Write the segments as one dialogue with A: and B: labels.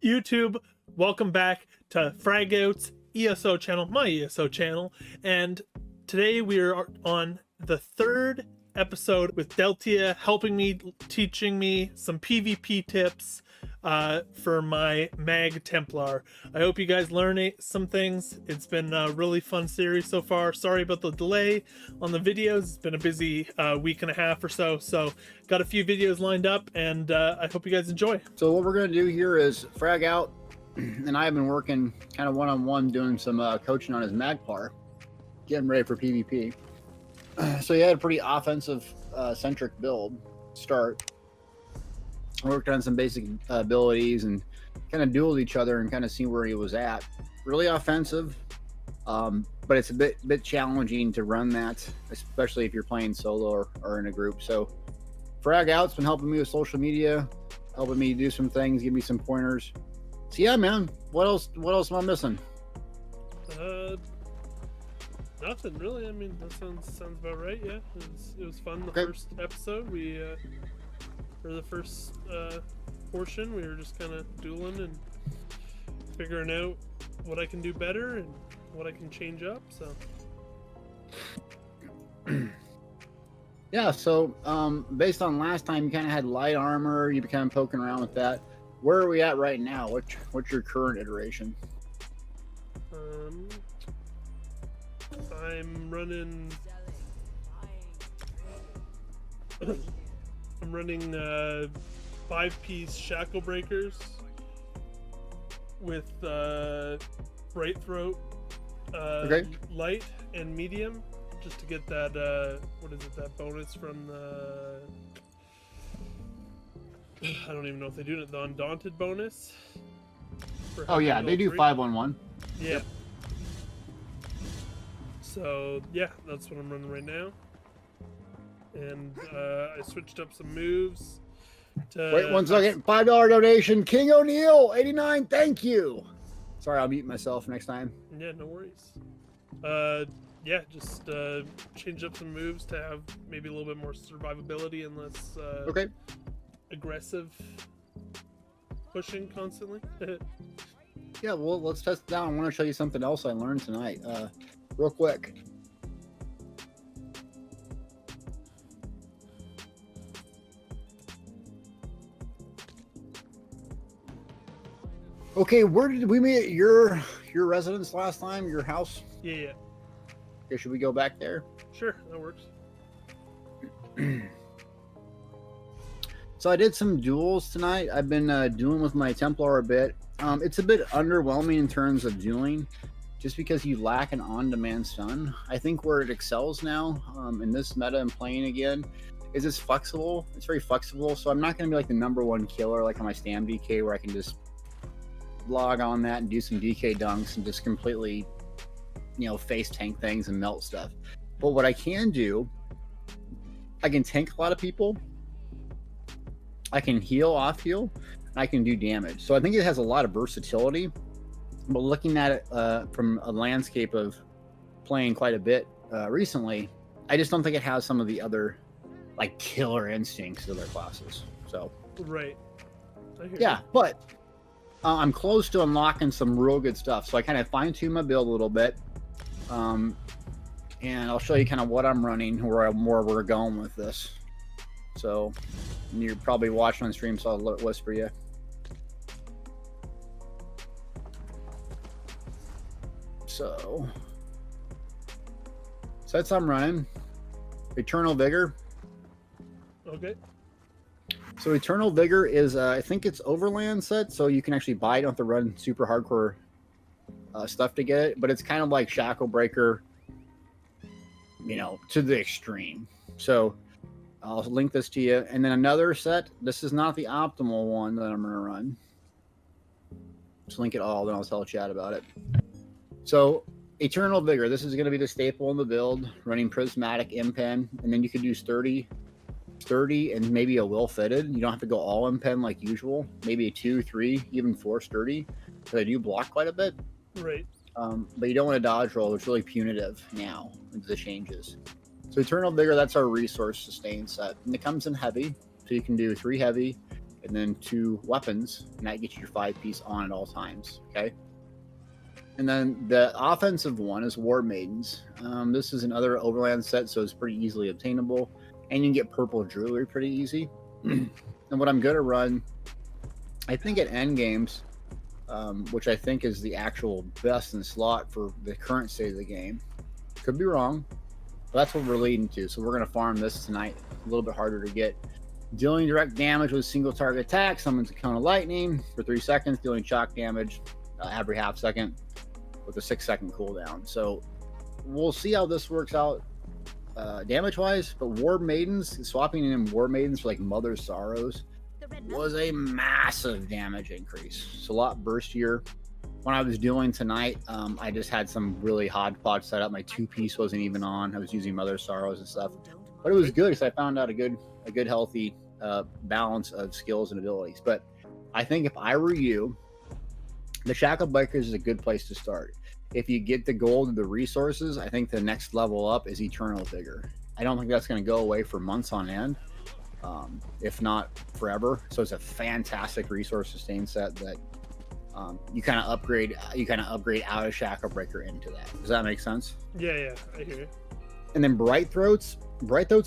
A: YouTube, welcome back to Fragoute's ESO channel, my ESO channel, and today we are on the third episode with Deltia helping me, teaching me some PvP tips for my Mag Templar. I hope you guys learn some things. It's been a really fun series so far. Sorry about the delay on the videos. It's been a busy week and a half or so, got a few videos lined up, and I hope you guys enjoy.
B: So what we're going to do here is Fragoute, and I have been working kind of one-on-one doing some coaching on his Magplar, getting ready for PvP. So he had a pretty offensive centric build start. Worked on some basic abilities and kind of dueled each other and kind of see where he was at. Really offensive, but it's a bit challenging to run that, especially if you're playing solo or in a group. So Fragoute's been helping me with social media, helping me do some things, give me some pointers. So yeah, man, what else am I missing?
A: Nothing really. I mean, that sounds about right. Yeah, it was fun. The first episode, for the first portion, we were just kind of dueling and figuring out what I can do better and what I can change up. So
B: yeah, so based on last time, you kind of had light armor, you kind of poking around with that. Where are we at right now? What's your current iteration?
A: I'm running I'm running 5-piece shackle breakers with bright throat, light and medium, just to get that what is it, that bonus from the I don't even know if they do it, the Undaunted bonus.
B: Oh yeah, they do 5-on-1.
A: Yeah. Yep. So yeah, that's what I'm running right now. And I switched up some moves.
B: Wait 1 second. $5 donation. King O'Neill, 89. Thank you. Sorry, I'll mute myself next time.
A: Yeah, no worries. Yeah, just change up some moves to have maybe a little bit more survivability and less aggressive pushing constantly.
B: Yeah, well, let's test it out. I want to show you something else I learned tonight. Real quick. Okay, where did we meet? At your residence last time? Your house?
A: Yeah.
B: Okay, should we go back there?
A: Sure, that works.
B: So I did some duels tonight. I've been dueling with my Templar a bit. It's a bit underwhelming in terms of dueling, just because you lack an on-demand stun. I think where it excels now in this meta and playing again is it's flexible. It's very flexible, so I'm not going to be like the #1 killer like on my Stam DK where I can just log on that and do some DK dunks and just completely, face tank things and melt stuff. But what I can do, I can tank a lot of people, I can heal, off heal, and I can do damage. So I think it has a lot of versatility. But looking at it from a landscape of playing quite a bit recently, I just don't think it has some of the other like killer instincts of their classes. So
A: right,
B: yeah, but I'm close to unlocking some real good stuff. So I kind of fine-tune my build a little bit, and I'll show you kind of what I'm running, where we're going with this. So you're probably watching on stream, so I'll whisper you. So sets I'm running. Eternal Vigor.
A: Okay.
B: So Eternal Vigor is, I think it's Overland set, so you can actually buy it. You don't have to run super hardcore stuff to get it, but it's kind of like Shackle Breaker, to the extreme. So I'll link this to you. And then another set, this is not the optimal one that I'm going to run. Just link it all, then I'll tell chat about it. So Eternal Vigor, this is going to be the staple in the build, running Prismatic Impen, and then you could do sturdy, and maybe a Will Fitted. You don't have to go all Impen like usual. Maybe a 2, 3, even 4 sturdy, because I do block quite a bit.
A: Right.
B: But you don't want to dodge roll. It's really punitive now with the changes. So Eternal Vigor, that's our resource sustain set. And it comes in heavy, so you can do 3 heavy. and then 2 weapons, and that gets you your 5-piece on at all times. Okay. And then the offensive one is War Maidens. This is another overland set, so it's pretty easily obtainable, and you can get purple jewelry pretty easy. And what I'm gonna run, I think at end games, which I think is the actual best in slot for the current state of the game. Could be wrong, but that's what we're leading to. So we're gonna farm this tonight. A little bit harder to get. Dealing direct damage with single target attack, summons a cone of lightning for 3 seconds, dealing shock damage every half second with a 6-second cooldown. So we'll see how this works out damage wise. But War Maidens, swapping in War Maidens for like Mother's Sorrows was a massive damage increase. It's a lot burstier. When I was doing tonight, I just had some really hodgepodge set up. My 2-piece wasn't even on. I was using Mother's Sorrows and stuff, but it was good because I found out a good healthy balance of skills and abilities. But I think if I were you, the Shackle Breakers is a good place to start. If you get the gold and the resources, I think the next level up is Eternal Vigor. I don't think that's going to go away for months on end, if not forever. So it's a fantastic resource sustain set that you kind of upgrade. You kind of upgrade out of Shackle Breaker into that. Does that make sense?
A: Yeah, I hear you.
B: And then Bright Throats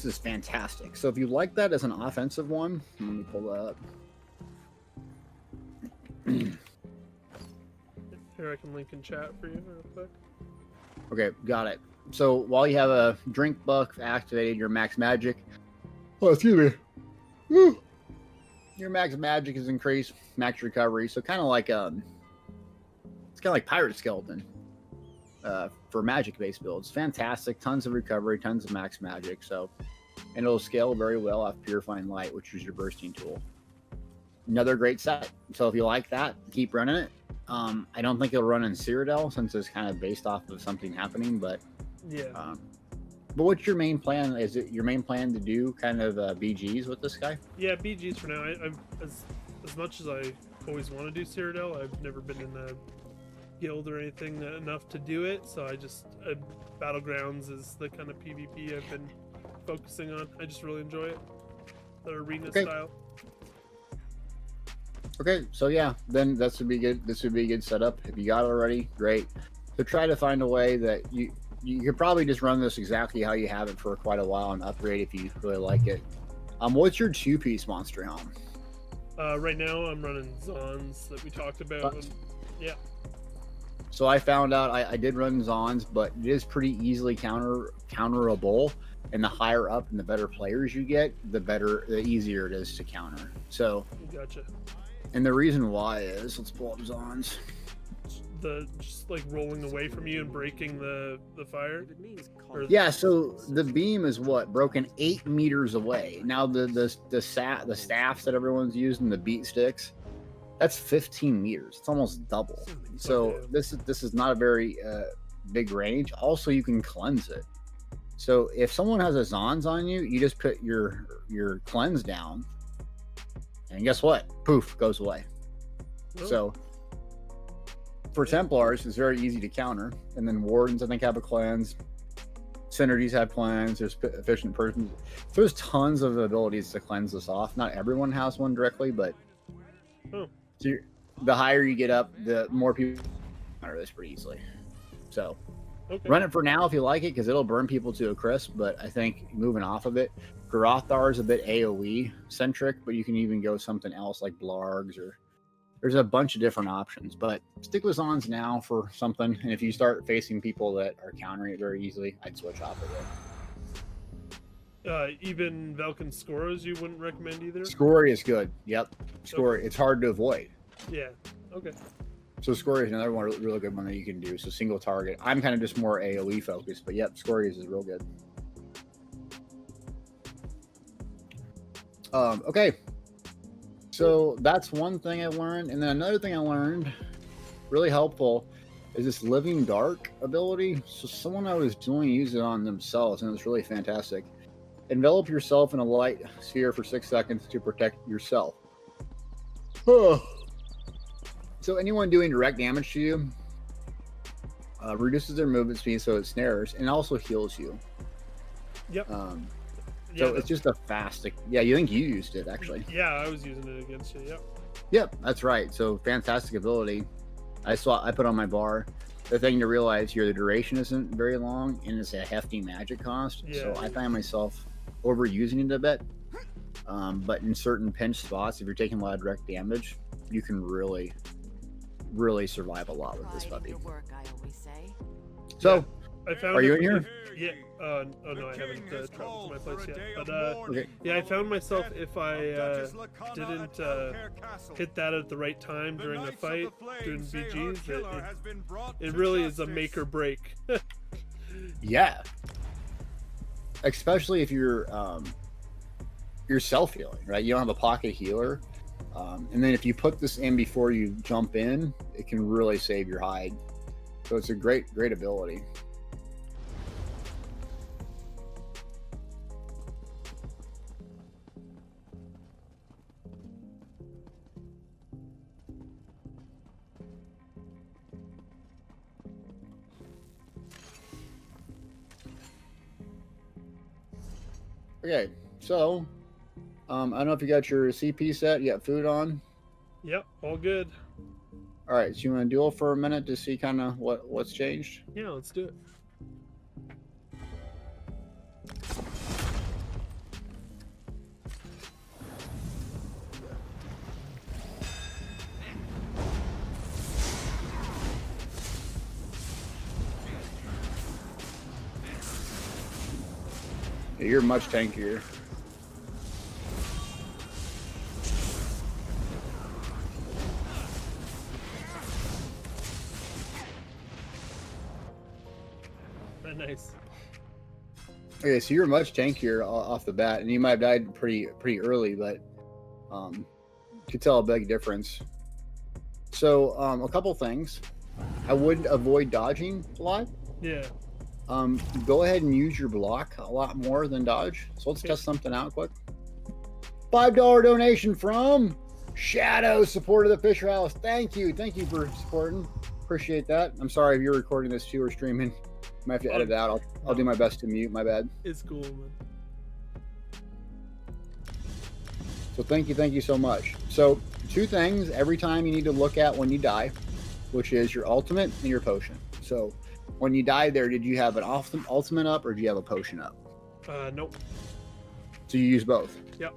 B: is fantastic. So if you like that as an offensive one, let me pull that up.
A: Here, I can link in chat for you real quick.
B: Okay, got it. So while you have a drink buff activated, your max magic. Oh, excuse me. Woo. Your max magic is increased, max recovery. So kind of like it's kind of like Pirate Skeleton for magic-based builds. Fantastic, tons of recovery, tons of max magic. So, and it'll scale very well off Purifying Light, which is your bursting tool. Another great set. So if you like that, keep running it. I don't think it'll run in Cyrodiil since it's kind of based off of something happening, but
A: yeah.
B: But what's your main plan? Is it your main plan to do kind of BGs with this guy?
A: Yeah, BGs for now. I'm as much as I always want to do Cyrodiil, I've never been in a guild or anything enough to do it. So Battlegrounds is the kind of PvP I've been focusing on. I just really enjoy it, the arena style.
B: Okay, so yeah, then this would be good. This would be a good setup. If you got it already, great. So try to find a way that you could probably just run this exactly how you have it for quite a while and upgrade if you really like it. What's your 2-piece monster helm?
A: Right now I'm running Zons that we talked about. Yeah.
B: So I found out I did run Zons, but it is pretty easily counterable. And the higher up and the better players you get, the easier it is to counter. So.
A: Gotcha.
B: And the reason why is, let's pull up Zons.
A: Just like rolling away from you and breaking the fire.
B: Yeah, so the beam is broken 8 meters away. Now the staffs that everyone's using, the beat sticks, that's 15 meters. It's almost double. So this is not a very big range. Also, you can cleanse it. So if someone has a Zons on you, you just put your cleanse down. And guess what? Poof, goes away. Oh. So for Templars, it's very easy to counter. And then Wardens, I think, have a cleanse. Synergies have cleanse. There's efficient persons. So there's tons of abilities to cleanse this off. Not everyone has one directly, but so the higher you get up, the more people counter this pretty easily. So run it for now if you like it, because it'll burn people to a crisp. But I think moving off of it, Garothar is a bit AoE centric, but you can even go something else like Blargs, or there's a bunch of different options. But stick with Zons now for something, and if you start facing people that are countering it very easily, I'd switch off of
A: it. Even Velkin Skoros you wouldn't recommend either?
B: Scory is good. Yep. Scory. It's hard to avoid.
A: Yeah. Okay.
B: So Scory is another one, really good one that you can do. So single target. I'm kind of just more AoE focused, but yep, Scory is real good. Okay, so that's one thing I learned, and then another thing I learned, really helpful, is this Living Dark ability. So someone I was doing used it on themselves, and it was really fantastic. Envelop yourself in a light sphere for 6 seconds to protect yourself. So anyone doing direct damage to you reduces their movement speed, so it snares, and also heals you.
A: Yep.
B: So it's just a fast. Yeah, you think you used it actually?
A: Yeah, I was using it against you. Yep.
B: Yep, that's right. So fantastic ability. I put on my bar. The thing to realize here, the duration isn't very long, and it's a hefty magic cost.
A: Yeah.
B: So I find myself overusing it a bit. But in certain pinch spots, if you're taking a lot of direct damage, you can really survive a lot with this puppy. So,
A: I found
B: are you in here?
A: Yeah. Oh no, I haven't traveled to my place yet. But
B: Okay.
A: yeah, I found myself if I didn't hit that at the right time during the fight, doing BGs, it really is a make or break.
B: Yeah. Especially if you're self healing, right? You don't have a pocket healer, and then if you put this in before you jump in, it can really save your hide. So it's a great ability. Okay, so I don't know if you got your CP set. You got food on.
A: Yep, all good.
B: All right, so you want to duel for a minute to see kind of what's changed?
A: Yeah, let's do it.
B: Yeah, you're much tankier.
A: Nice.
B: Okay, so you're much tankier off the bat, and you might have died pretty early, but you could tell a big difference. So a couple things. I would avoid dodging a lot.
A: Yeah.
B: Go ahead and use your block a lot more than dodge. So let's test something out quick. $5 donation from Shadow, support of the Fisher House. Thank you for supporting. Appreciate that. I'm sorry if you're recording this too or streaming. Might have to edit it out. I'll do my best to mute. My bad.
A: It's cool, man.
B: So thank you so much. So 2 things every time you need to look at when you die, which is your ultimate and your potion. So when you died there, did you have an ultimate up or do you have a potion up?
A: Nope.
B: So you use both?
A: Yep.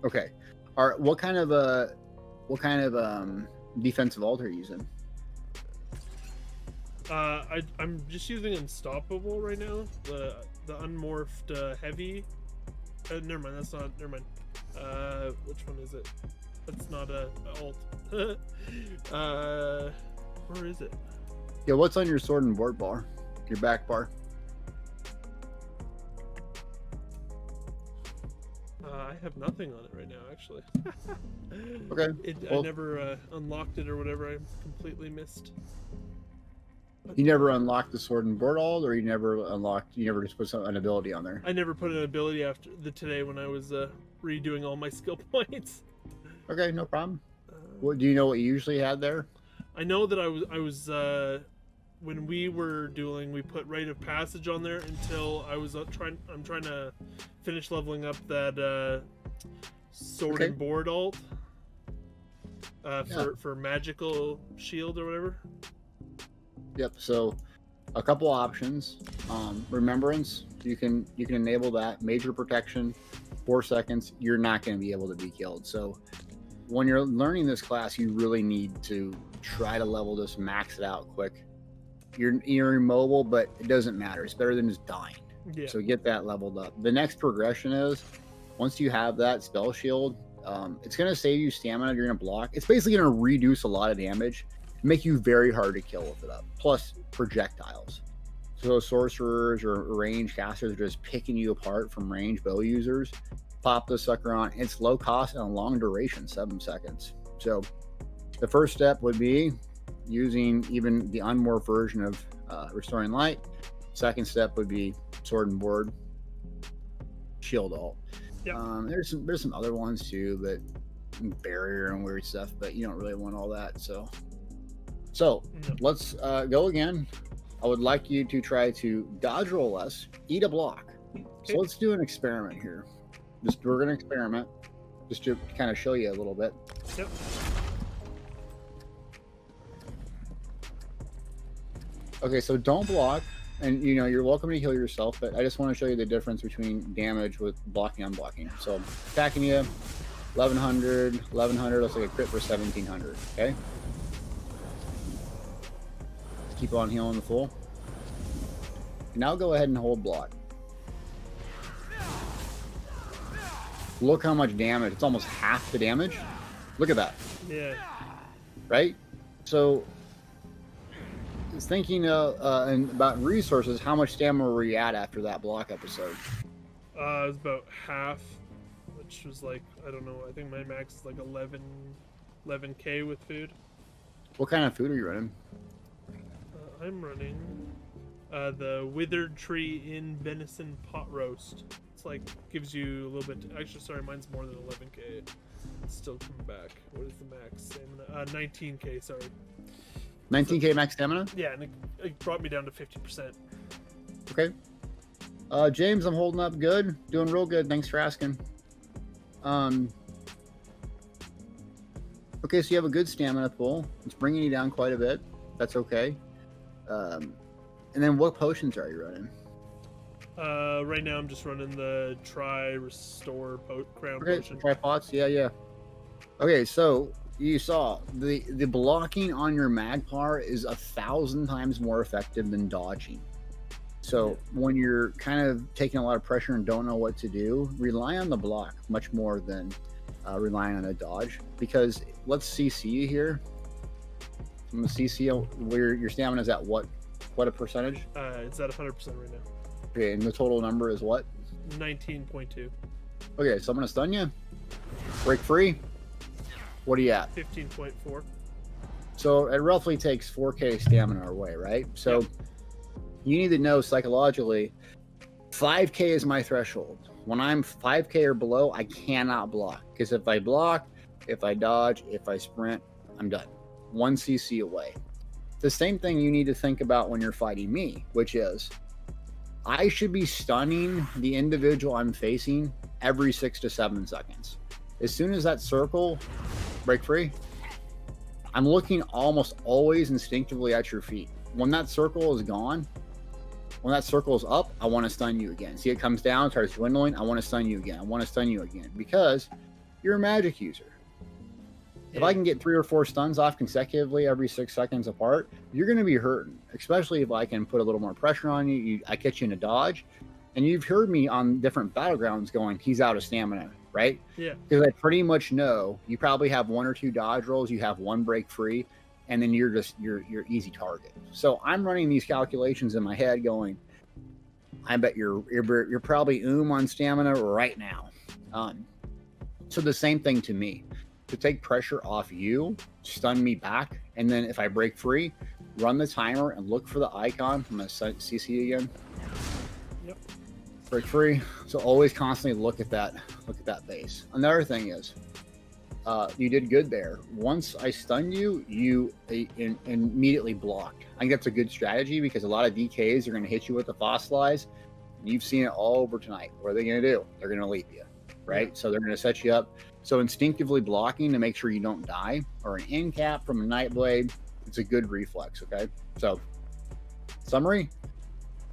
B: Okay. All right. What kind of defensive ult are you using?
A: I'm just using Unstoppable right now. The unmorphed heavy. Never mind. That's not. Never mind. Which one is it? That's not a ult. Where is it?
B: Yeah. What's on your sword and board bar? Your back bar.
A: I have nothing on it right now, actually.
B: Okay.
A: I never unlocked it or whatever. I completely missed.
B: You never unlocked the sword and board ult, or you never just put an ability on there?
A: I never put an ability after today when I was redoing all my skill points.
B: Okay, no problem. What do you know what you usually had there?
A: I know that I was when we were dueling, we put Rite of Passage on there until I was I'm trying to finish leveling up that sword and board ult for magical shield or whatever.
B: Yep. So a couple options. Remembrance, you can enable that. Major protection, 4 seconds. You're not going to be able to be killed. So when you're learning this class, you really need to try to level this, max it out quick. You're immobile, but it doesn't matter. It's better than just dying.
A: Yeah.
B: So get that leveled up. The next progression is once you have that spell shield, it's going to save you stamina. You're going to block. It's basically going to reduce a lot of damage, make you very hard to kill with it up. Plus projectiles. So sorcerers or range casters are just picking you apart from range bow users. Pop the sucker on. It's low cost and a long duration, 7 seconds. So the first step would be using even the unmorphed version of Restoring Light. Second step would be sword and board shield ult.
A: Yep.
B: There's some other ones too, but barrier and weird stuff, but you don't really want all that. So let's go again. I would like you to try to dodge roll less, eat a block. So let's do an experiment here. We're gonna experiment, just to kind of show you a little bit.
A: Yep.
B: Okay, so don't block, and you're welcome to heal yourself, but I just want to show you the difference between damage with blocking and unblocking. So attacking you, 1100, looks like a crit for 1700. Okay. Keep on healing the full. Now go ahead and hold block. Look how much damage. It's almost half the damage. Look at that.
A: Yeah.
B: Right? So, thinking about resources, how much stamina were you at after that block episode?
A: It was about half, which was like, I don't know, I think my max is like 11k with food.
B: What kind of food are you running?
A: I'm running the Withered Tree in Venison Pot Roast. It's like, gives you a little bit, actually, sorry, mine's more than 11k. It's still coming back. What is the max stamina? 19k, sorry.
B: 19k max stamina?
A: Yeah, and it brought me down to 50%.
B: Okay. James, I'm holding up good. Doing real good. Thanks for asking. Okay, so you have a good stamina pool. It's bringing you down quite a bit. That's okay. And then what potions are you running?
A: Right now I'm just running the Restore Crown Potion.
B: Try pots. Yeah. Okay, so you saw the blocking on your Magplar is 1,000 times more effective than dodging. So when you're kind of taking a lot of pressure and don't know what to do, rely on the block much more than relying on a dodge. Because let's CC you here. I'm gonna CC where your stamina is at what a percentage?
A: It's at 100% right now.
B: Okay, and the total number is what?
A: 19.2.
B: Okay, so I'm gonna stun you. Break free. What are you at?
A: 15.4.
B: So it roughly takes 4k stamina away, right? So you need to know psychologically, 5k is my threshold. When I'm 5k or below, I cannot block. Because if I block, if I dodge, if I sprint, I'm done. 1 CC away. The same thing you need to think about when you're fighting me, which is I should be stunning the individual I'm facing every 6 to 7 seconds. As soon as that circle, break free, I'm looking almost always instinctively at your feet. When that circle is gone, when that circle is up, I want to stun you again. See, it comes down, starts dwindling, I want to stun you again. I want to stun you again because you're a magic user. If I can get 3 or 4 stuns off consecutively every 6 seconds apart, you're going to be hurting, especially if I can put a little more pressure on you. I catch you in a dodge. And you've heard me on different Battlegrounds going, he's out of stamina, right?
A: Yeah.
B: Because I pretty much know you probably have 1 or 2 dodge rolls, you have 1 break free, and then you're easy target. So I'm running these calculations in my head going, I bet you're probably on stamina right now. So the same thing to me. To take pressure off you, stun me back, and then if I break free, run the timer and look for the icon. I'm gonna CC again.
A: Yep.
B: Break free. So always constantly look at that base. Another thing is, you did good there. Once I stunned you, you immediately blocked. I think that's a good strategy because a lot of DKs are gonna hit you with the fossilize. You've seen it all over tonight. What are they gonna do? They're gonna leap you, right?
A: Yeah.
B: So they're gonna set you up. So instinctively blocking to make sure you don't die, or an end cap from a Nightblade, it's a good reflex, okay? So, summary,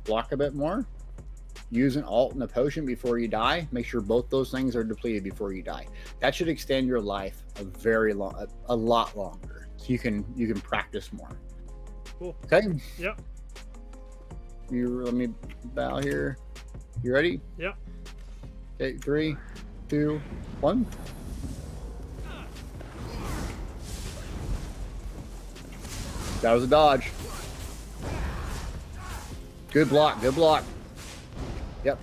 B: block a bit more, use an alt and a potion before you die, make sure both those things are depleted before you die. That should extend your life a lot longer, so you can practice more.
A: Cool.
B: Okay?
A: Yep.
B: Let me bow here. You ready?
A: Yep.
B: Okay, 3, 2, 1. That was a dodge. Good block, good block. Yep.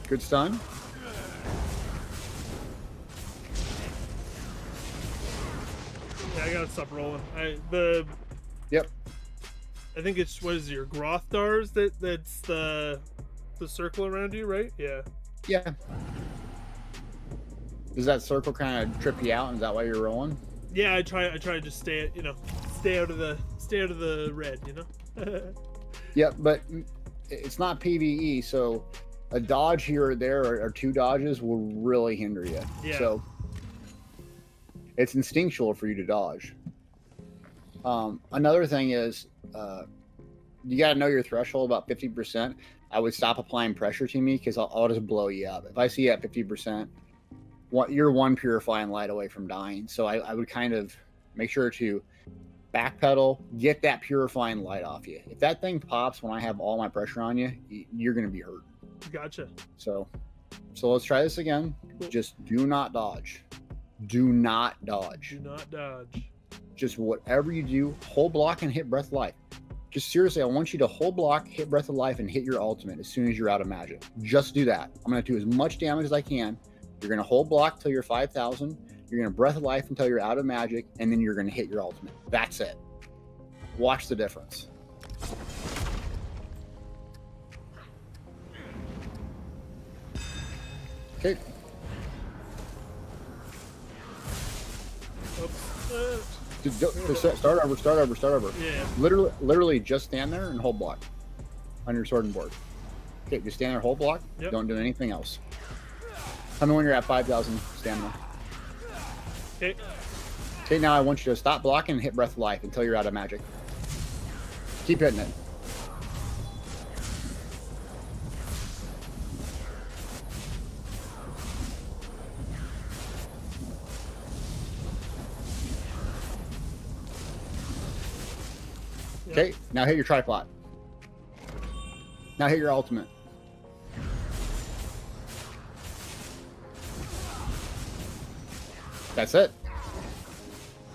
B: Good stun.
A: Yeah, I gotta stop rolling.
B: Yep.
A: I think it's, what is it, your Grothdars that's the circle around you, right? Yeah.
B: Yeah. Does that circle kind of trip you out? Is that why you're rolling?
A: Yeah, I try to just stay out of the red, you know.
B: Yeah, but it's not PvE, so a dodge here or there or 2 dodges will really hinder you.
A: Yeah.
B: So it's instinctual for you to dodge. Another thing is you got to know your threshold about 50%. I would stop applying pressure to me because I'll just blow you up. If I see you at 50%, you're 1 purifying light away from dying. So I would kind of make sure to backpedal, get that purifying light off you. If that thing pops when I have all my pressure on you, you're going to be hurt.
A: Gotcha.
B: So let's try this again.
A: Cool.
B: Just do not dodge. Do not dodge.
A: Do not dodge.
B: Just whatever you do, hold block and hit breath of life. Just seriously, I want you to hold block, hit breath of life, and hit your ultimate as soon as you're out of magic. Just do that. I'm going to do as much damage as I can. You're going to hold block till you're 5,000. You're going to breath of life until you're out of magic, and then you're going to hit your ultimate. That's it. Watch the difference. Okay. Start over.
A: Yeah.
B: Literally just stand there and hold block on your sword and board. Okay, just stand there, hold block.
A: Yep.
B: Don't do anything else. Tell me when you're at 5,000 stamina.
A: Okay.
B: Okay, now I want you to stop blocking and hit breath of life until you're out of magic. Keep hitting it. Okay, now hit your tripod. Now hit your ultimate. That's it.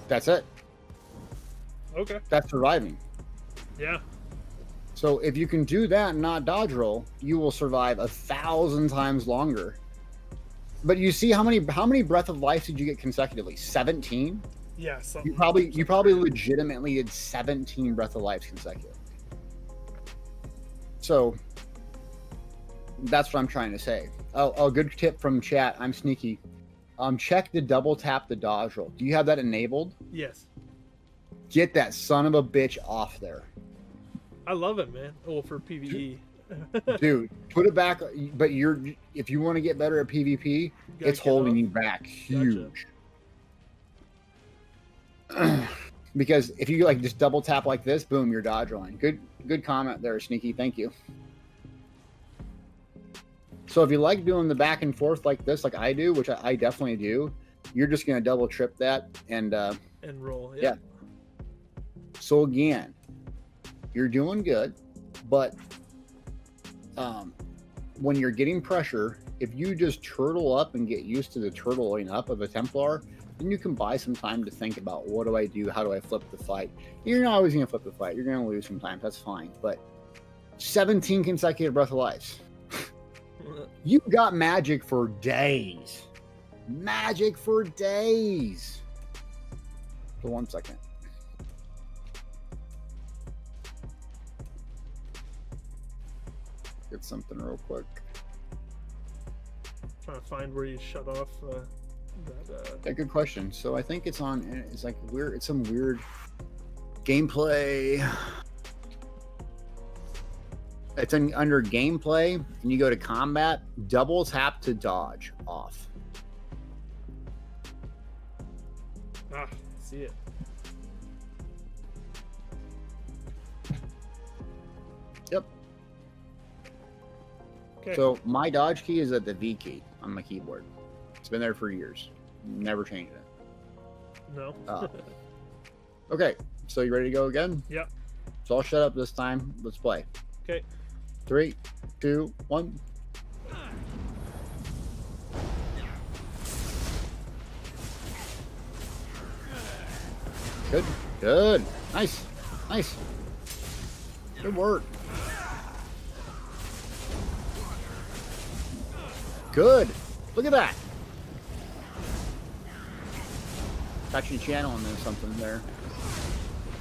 B: That's it.
A: Okay.
B: That's surviving.
A: Yeah.
B: So if you can do that and not dodge roll, you will survive 1,000 times longer. But you see how many breath of life did you get consecutively? 17?
A: Yeah.
B: You probably legitimately did 17 breath of life consecutively. So that's what I'm trying to say. Oh, good tip from chat. I'm sneaky. Check the double tap the dodge roll. Do you have that enabled?
A: Yes.
B: Get that son of a bitch off there.
A: I love it, man. Oh, for PvE.
B: Dude, put it back. But if you want to get better at PvP, it's holding you back huge. Gotcha. Because if you like just double tap like this, boom, you're dodge rolling. Good comment there, Sneaky. Thank you. So if you like doing the back and forth like this, like I do, which I definitely do, you're just gonna double trip that and
A: roll.
B: Yeah. So again, you're doing good, but when you're getting pressure, if you just turtle up and get used to the turtling up of a Templar, then you can buy some time to think about what do I do, how do I flip the fight. You're not always gonna flip the fight. You're gonna lose sometimes. That's fine. But 17 consecutive breath of life. You got magic for days. Magic for days. For 1 second. Get something real quick.
A: Trying to find where you shut off that.
B: Yeah, good question. So I think it's on. It's like weird. It's some weird gameplay. It's under gameplay, and you go to combat. Double tap to dodge off.
A: Ah, see it.
B: Yep.
A: Okay.
B: So my dodge key is at the V key on my keyboard. It's been there for years. Never changed it.
A: No.
B: Okay. So you ready to go again?
A: Yep.
B: So I'll shut up this time. Let's play.
A: Okay.
B: 3, 2, 1. Good. Nice. Good work. Good. Look at that. Actually channeling something there.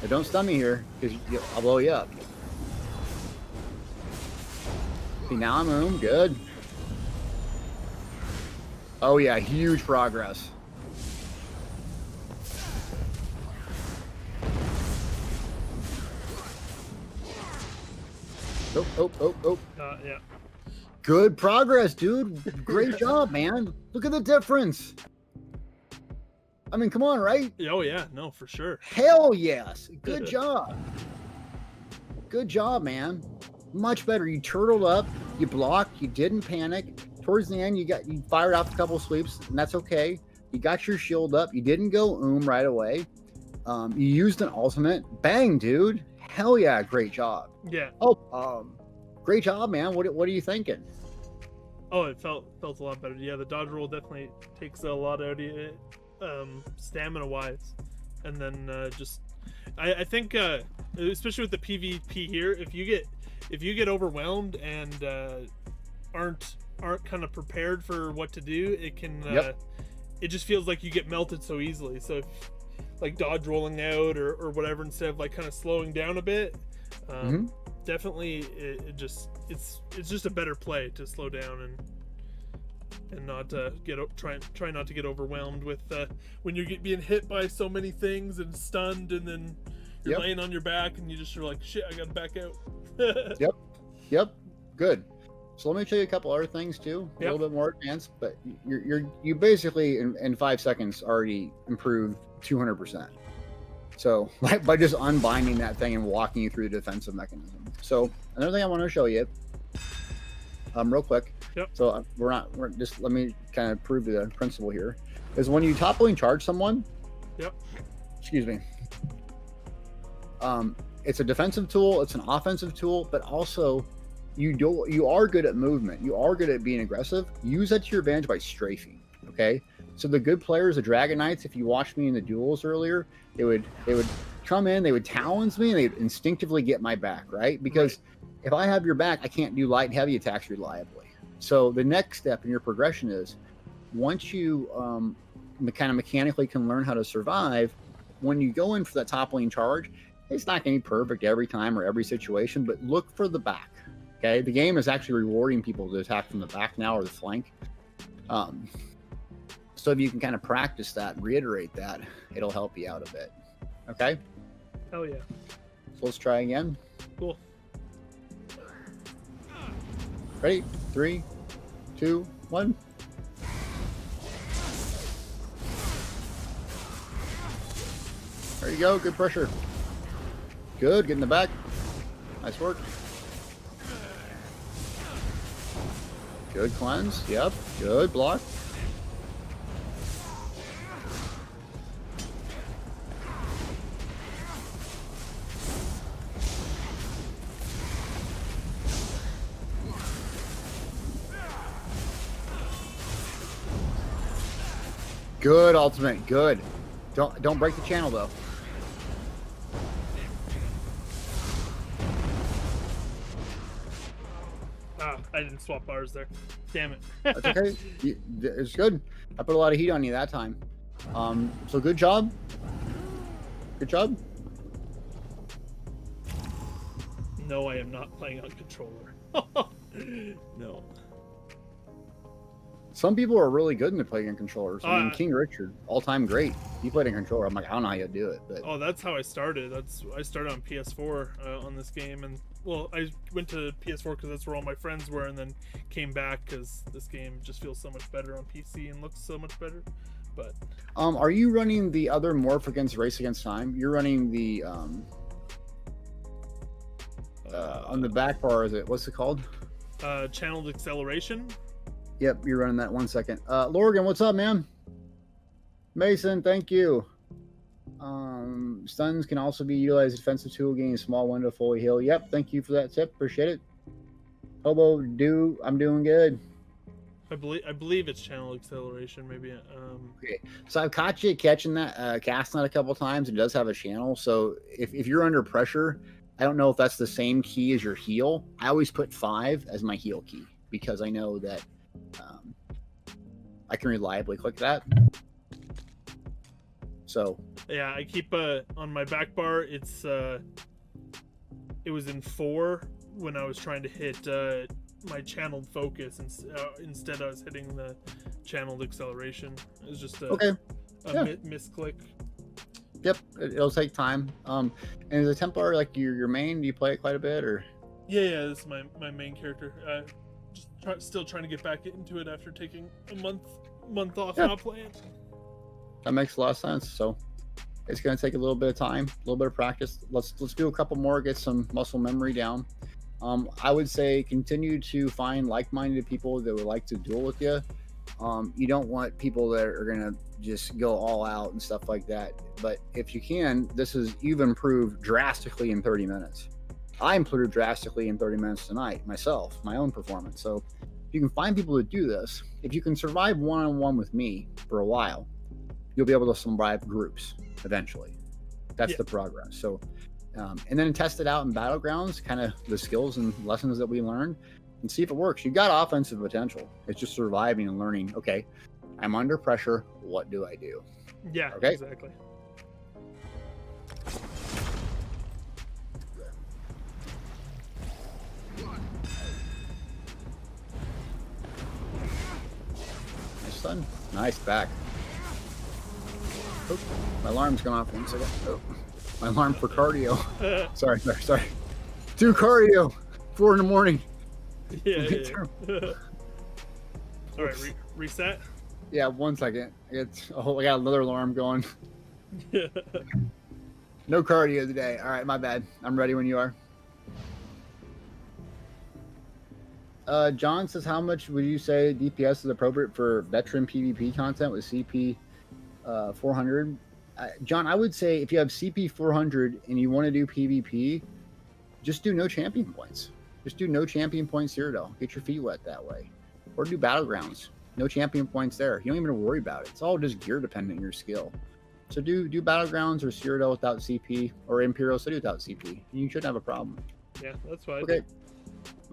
B: Hey, don't stun me here, because I'll blow you up. See, now I'm home. Good. Oh yeah, huge progress. Oh.
A: Yeah.
B: Good progress, dude. Great job, man. Look at the difference. I mean, come on, right?
A: Oh yeah, no, for sure.
B: Hell yes. Good job. Good job, man. Much better. You turtled up, you blocked, you didn't panic. Towards the end, you fired off a couple sweeps, and that's okay. You got your shield up. You didn't go right away. You used an ultimate. Bang, dude. Hell yeah, great job.
A: Yeah.
B: Oh, great job, man. What are you thinking?
A: Oh, it felt a lot better. Yeah, the dodge roll definitely takes a lot out of it, stamina wise, and then I think especially with the PvP here, if you get overwhelmed and aren't kind of prepared for what to do, it can it just feels like you get melted so easily. So if, like dodge rolling out or whatever, instead of like kind of slowing down a bit, definitely it's just a better play to slow down and not try not to get overwhelmed with when you're being hit by so many things and stunned, and then you're laying on your back and you're like, shit, I gotta back out.
B: Yep. Good. So let me show you a couple other things too, a little bit more advanced. But you basically in 5 seconds already improved 200%. So by just unbinding that thing and walking you through the defensive mechanism. So another thing I want to show you, real quick. So we're just, let me kind of prove the principle here, is when you top lane charge someone. Excuse me. It's a defensive tool. It's an offensive tool, but also you are good at movement. You are good at being aggressive. Use that to your advantage by strafing. Okay. So the good players, the Dragon Knights, if you watched me in the duels earlier, they would come in, they would talons me, and they'd instinctively get my back, right? Because if I have your back, I can't do light and heavy attacks reliably. So the next step in your progression is, once you kind of mechanically can learn how to survive, when you go in for that top lane charge, it's not going to be perfect every time or every situation, but look for the back. Okay, the game is actually rewarding people to attack from the back now or the flank. So if you can kind of practice that, reiterate that, it'll help you out a bit. Okay?
A: Hell yeah.
B: So let's try again.
A: Cool.
B: Ready? 3, 2, 1. There you go. Good pressure. Good. Get in the back. Nice work. Good cleanse. Yep. Good block. Good ultimate. Good. Don't break the channel though.
A: I didn't swap bars there. Damn it.
B: That's okay. It's good. I put a lot of heat on you that time. So good job. Good job.
A: No, I am not playing on controller. No.
B: Some people are really good in playing on controllers. I mean, King Richard, all-time great. He played in controller. I'm like, I don't know how you do it. But
A: that's how I started. I started on PS4 on this game, and well, I went to PS4 because that's where all my friends were, and then came back because this game just feels so much better on PC and looks so much better. But
B: are you running the other Morph against Race Against Time? You're running the on the back bar. Is it? What's it called?
A: Channeled Acceleration.
B: Yep, you're running that. 1 second. Lorgan, what's up, man? Mason, thank you. Stuns can also be utilized as a defensive tool, gaining a small window, fully heal. Yep, thank you for that tip. Appreciate it. Hobo, I'm doing good.
A: I believe it's Channel Acceleration, maybe.
B: Okay, so I've caught you catching that, casting that a couple times. It does have a channel, so if you're under pressure, I don't know if that's the same key as your heal. I always put 5 as my heal key because I know that I can reliably click that. So
A: yeah, I keep on my back bar. It was in 4 when I was trying to hit my channeled focus, and instead I was hitting the channeled acceleration. It was just a misclick.
B: Yep, it'll take time. And is a Templar like your main? Do you play it quite a bit, or?
A: Yeah, this is my main character. Still trying to get back into it after taking a month off not playing.
B: That makes a lot of sense. So it's going to take a little bit of time, a little bit of practice. Let's do a couple more, get some muscle memory down. I would say continue to find like-minded people that would like to duel with you. You don't want people that are going to just go all out and stuff like that. But if you can, you've improved drastically in 30 minutes. I improved drastically in 30 minutes tonight, myself, my own performance. So if you can find people to do this, if you can survive one-on-one with me for a while, you'll be able to survive groups eventually. That's the progress. So, and then test it out in Battlegrounds, kind of the skills and lessons that we learned, and see if it works. You got offensive potential. It's just surviving and learning. Okay, I'm under pressure. What do I do?
A: Yeah,
B: okay?
A: Exactly.
B: Nice stun. Nice back. Oh, my alarm's gone off 1 second. Oh, my alarm for cardio. Sorry. Do cardio. 4 in the morning.
A: Yeah. All right, reset.
B: Yeah, 1 second. I got another alarm going.
A: Yeah.
B: No cardio today. All right, my bad. I'm ready when you are. John says, how much would you say DPS is appropriate for veteran PvP content with CP 400? John, I would say if you have CP 400 and you want to do PvP, just do no champion points. Just do no champion points Cyrodiil. Get your feet wet that way. Or do Battlegrounds. No champion points there. You don't even worry about it. It's all just gear dependent on your skill. So do Battlegrounds or Cyrodiil without CP, or Imperial City without CP. And you shouldn't have a problem.
A: Yeah, that's fine.
B: Okay.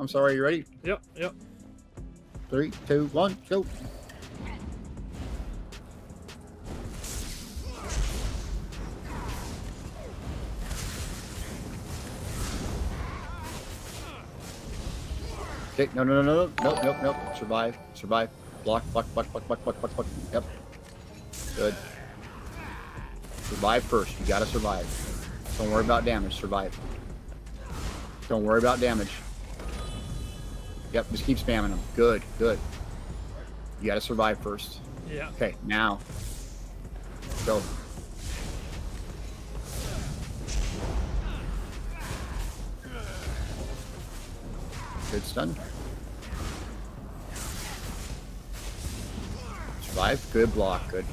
B: I'm sorry, you ready?
A: Yep.
B: 3, 2, 1, go. Okay, no. Nope. Survive. Block. Yep. Good. Survive first. You gotta survive. Don't worry about damage. Survive. Don't worry about damage. Yep, just keep spamming them. Good. You gotta survive first.
A: Yeah.
B: Okay, now. Go. Good stun. Survive. Good block. Good.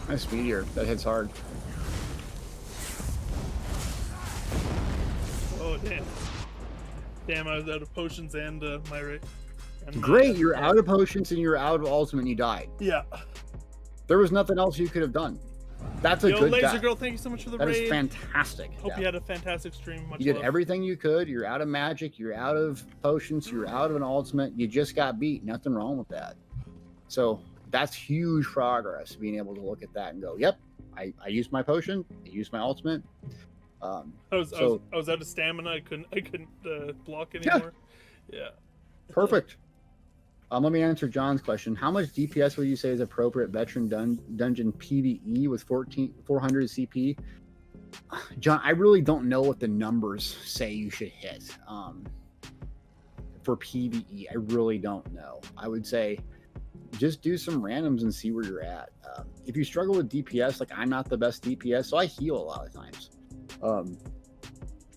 B: Nice meteor. That hits hard.
A: Oh, damn, I was out of potions and my rate.
B: Great, you're out of potions and you're out of ultimate and you died.
A: Yeah.
B: There was nothing else you could have done. That's a good
A: Laser
B: death.
A: Girl, thank you so much for the
B: That
A: raid.
B: is fantastic.
A: Hope you had a fantastic stream. Much
B: you did
A: love.
B: everything you could. You're out of magic. You're out of potions. You're out of an ultimate. You just got beat. Nothing wrong with that. So that's huge progress, being able to look at that and go, yep, I used my potion. I used my ultimate.
A: I was out of stamina. I couldn't block anymore. Yeah.
B: Perfect. Let me answer John's question. How much DPS would you say is appropriate veteran dungeon PvE with 400 CP? John, I really don't know what the numbers say you should hit for PvE. I really don't know. I would say just do some randoms and see where you're at. If you struggle with DPS, like I'm not the best DPS, so I heal a lot of times.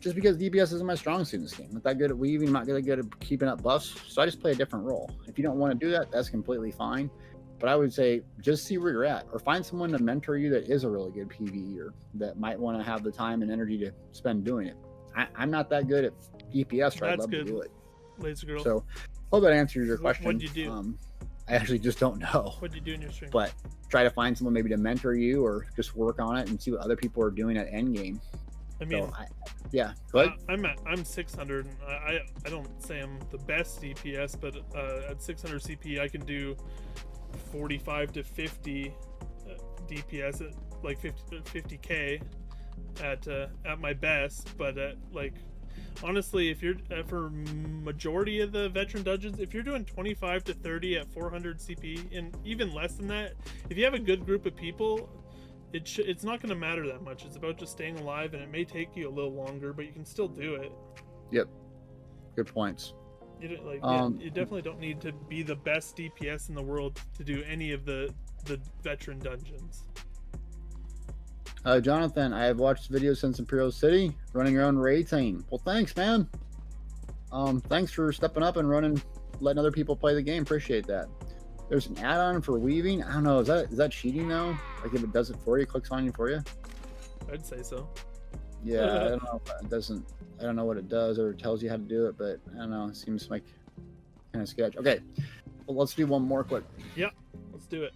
B: Just because DPS isn't my strong suit in this game. Not that good at weaving, not really good at keeping up buffs, so I just play a different role. If you don't want to do that, that's completely fine. But I would say just see where you're at, or find someone to mentor you that is a really good PvEer that might want to have the time and energy to spend doing it. I'm not that good at DPS, so I'd love to do it.
A: Laser Girl.
B: So hope that answers your question.
A: What'd you do?
B: I actually just don't know.
A: What'd you do in your stream?
B: But try to find someone maybe to mentor you, or just work on it and see what other people are doing at endgame.
A: I mean,
B: yeah, but
A: I'm 600. And I don't say I'm the best DPS, but at 600 CP, I can do 45 to 50 DPS at like 50k at my best. But like honestly, if you're for majority of the veteran dungeons, if you're doing 25 to 30 at 400 CP and even less than that, if you have a good group of people, it's not going to matter that much. It's about just staying alive, and it may take you a little longer, but you can still do it.
B: Yep, good points.
A: You definitely don't need to be the best DPS in the world to do any of the veteran dungeons.
B: Jonathan, I have watched videos since Imperial City, running your own raid team. Well, thanks, man. Thanks for stepping up and letting other people play the game. Appreciate that. There's an add-on for weaving. I don't know. Is that cheating though? Like if it does it for you, clicks on you for you?
A: I'd say so.
B: Yeah, I don't know. It doesn't. I don't know what it does or tells you how to do it, but I don't know. It seems like kind of sketch. Okay, well, let's do one more quick.
A: Yep, let's do it.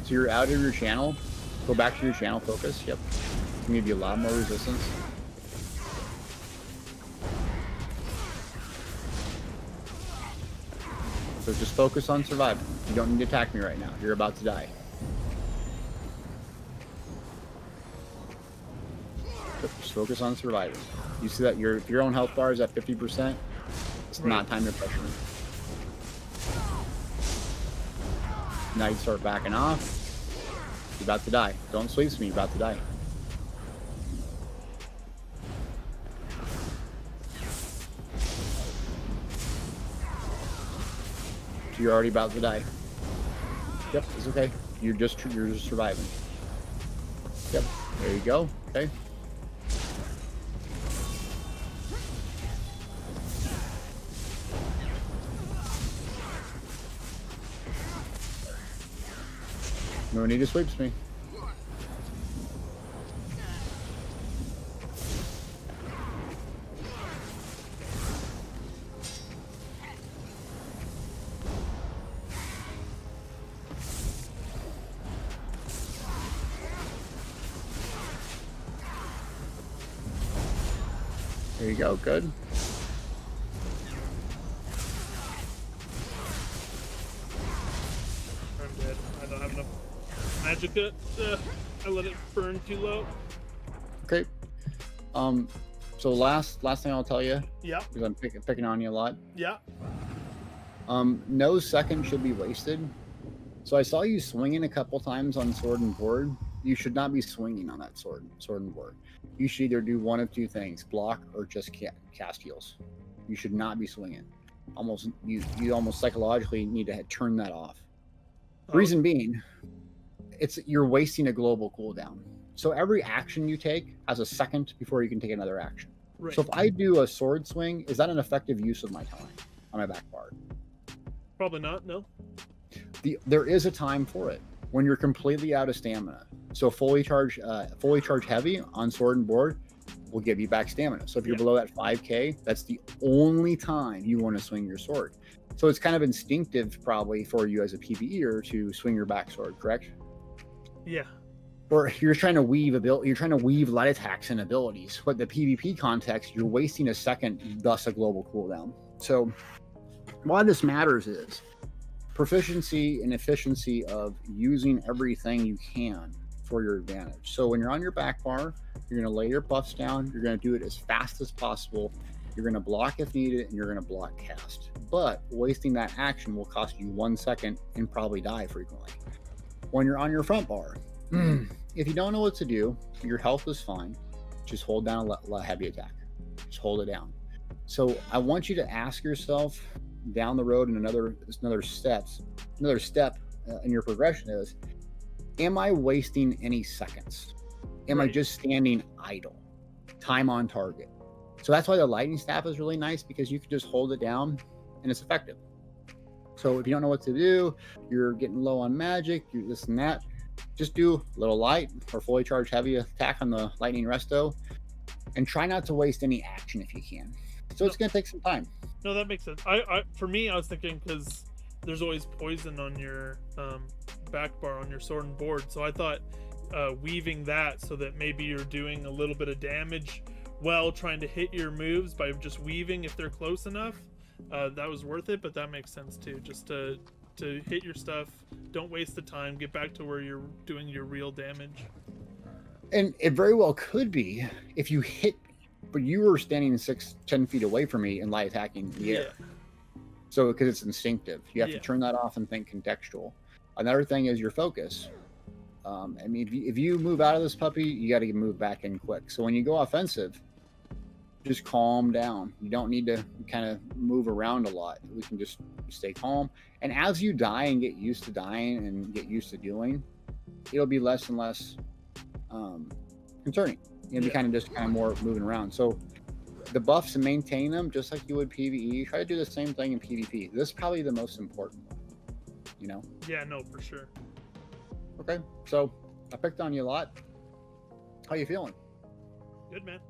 B: So you're out of your channel. Go back to your channel focus. Yep. Can give you a lot more resistance. So just focus on surviving. You don't need to attack me right now. You're about to die. Just focus on surviving. You see that if your own health bar is at 50%, it's not time to pressure me. Now you start backing off. You're about to die. Don't sleep me. You're about to die. So you're already about to die. Yep, it's okay. You're just surviving. Yep, there you go. Okay. No need to sweeps me. There you go, good.
A: I'm dead. I don't have enough magicka. I let it burn too low.
B: Okay. So last thing I'll tell you.
A: Yeah.
B: Because I'm picking on you a lot.
A: Yeah.
B: No second should be wasted. So I saw you swinging a couple times on sword and board. You should not be swinging on that sword and board. You should either do one of two things: block or just cast heals. You should not be swinging. You almost psychologically need to turn that off. Reason being, you're wasting a global cooldown. So every action you take has a second before you can take another action.
A: Right.
B: So if I do a sword swing, is that an effective use of my time on my back bar?
A: Probably not. No.
B: There is a time for it when you're completely out of stamina. So fully charge heavy on sword and board will give you back stamina. So if you're below that 5k, that's the only time you want to swing your sword. So it's kind of instinctive probably for you as a PvEer to swing your back sword, correct?
A: Yeah.
B: Or you're trying to weave light attacks and abilities. But the PvP context, you're wasting a second, thus a global cooldown. So why this matters is proficiency and efficiency of using everything you can for your advantage. So when you're on your back bar, you're going to lay your buffs down. You're going to do it as fast as possible. You're going to block if needed, and you're going to block cast. But wasting that action will cost you 1 second and probably die frequently. When you're on your front bar, if you don't know what to do, your health is fine. Just hold down a heavy attack. Just hold it down. So I want you to ask yourself down the road in another step in your progression is, am I wasting any seconds? Am I just standing idle? Time on target. So that's why the lightning staff is really nice, because you can just hold it down and it's effective. So if you don't know what to do, you're getting low on magic, you're this and that, just do a little light or fully charged heavy attack on the lightning resto, and try not to waste any action if you can. So it's going to take some time.
A: No, that makes sense. For me, I was thinking because there's always poison on your back bar on your sword and board, so I thought weaving that so that maybe you're doing a little bit of damage while trying to hit your moves by just weaving if they're close enough. That was worth it, but that makes sense too. Just to hit your stuff, don't waste the time, get back to where you're doing your real damage.
B: And it very well could be if you hit me, but you were standing 6-10 feet away from me and light attacking the air. So because it's instinctive, you have to turn that off and think contextual. Another thing is your focus. I mean, if you move out of this puppy, you got to move back in quick. So when you go offensive, just calm down. You don't need to kind of move around a lot. We can just stay calm. And as you die and get used to dying and get used to doing, it'll be less and less concerning. You'll be kind of more moving around. So the buffs and maintain them just like you would PvE. Try to do the same thing in PvP. This is probably the most important one, you know?
A: Yeah, no, for sure.
B: Okay, so I picked on you a lot. How you feeling?
A: Good, man.